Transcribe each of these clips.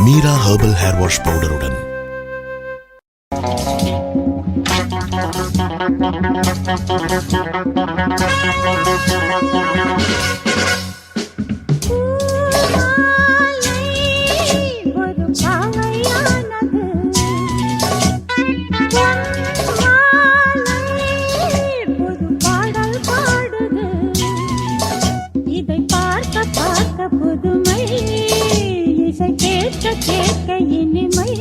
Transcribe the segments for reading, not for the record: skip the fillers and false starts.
Meera herbal hair wash பவுடருடன். கேட்க இனிமை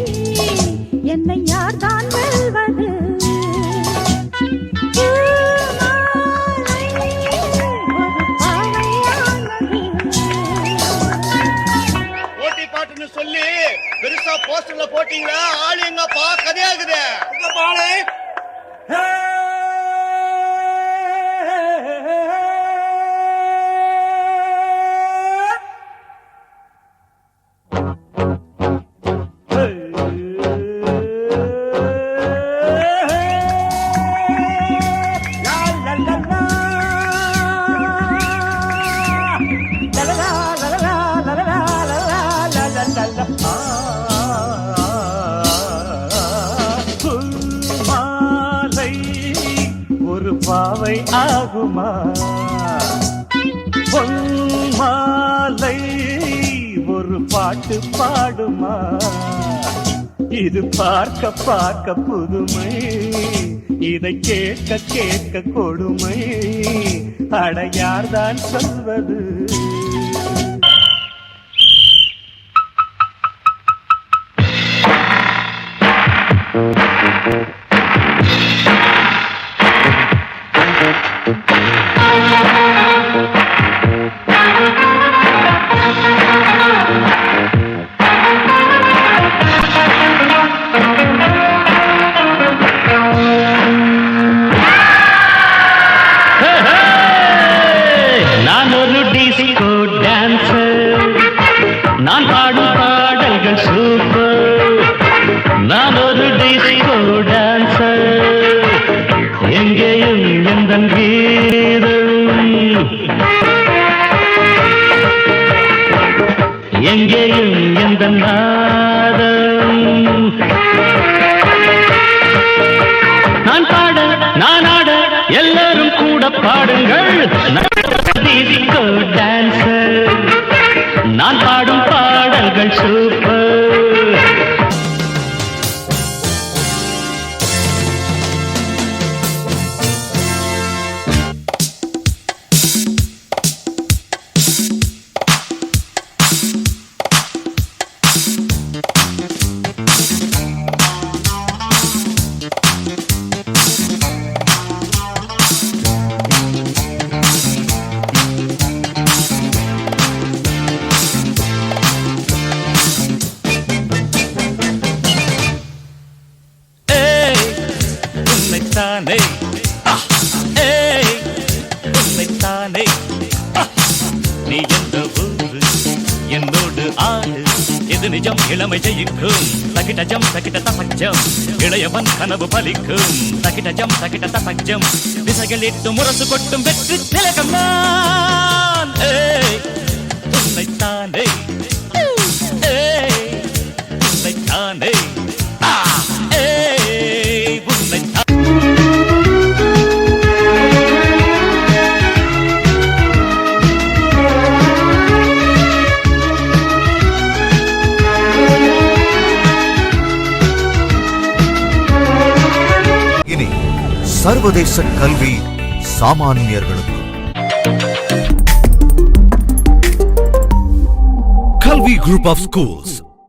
என்னை யார்தான் வெல்வது? போட்டி பாட்டுன்னு சொல்லி பெருசா போஸ்டர்ல போட்டீங்களா? ஆளு எங்கப்பா? கதையாகுது பாலே. ஒரு பாவை ஆகுமா? பொன்மாலை ஒரு பாட்டு பாடுமா? இது பார்க்க பார்க்க புதுமை, இதை கேட்க கேட்க கொடுமை. அடையார்தான் சொல்வது? நான் பாடும் பாடல்கள் சூப்பர், நான் ஒரு டிஸ்கோ டான்சர். எங்கேயும் எந்த கீதம், எங்கேயும் எந்த நாதம். நான் பாட நான் ஆட எல்லாரும் கூட பாடுங்கள். டிஸ்கோ டான்சர், நான் பாடும் பாடல்கள் சூப்பர். தானே உன்னைத்தானே நீ எந்த ஊரு என்னோடு ஆடு, எது நிஜம் இளமை ஜெயிக்கும். தகிடஜம் தகிட தபஜம் இளையவன் கனவு பலிக்கும். தகிடஜம் தகிட தபஜம் திசைகளிட்டு முரசு கொட்டும் வெற்றி திலகம் நான். உன்னைத்தானே உன்னைத்தானே சர்வதேச கல்வி சாமானியர்களுக்கு. கல்வி குரூப் ஆஃப் ஸ்கூல்ஸ்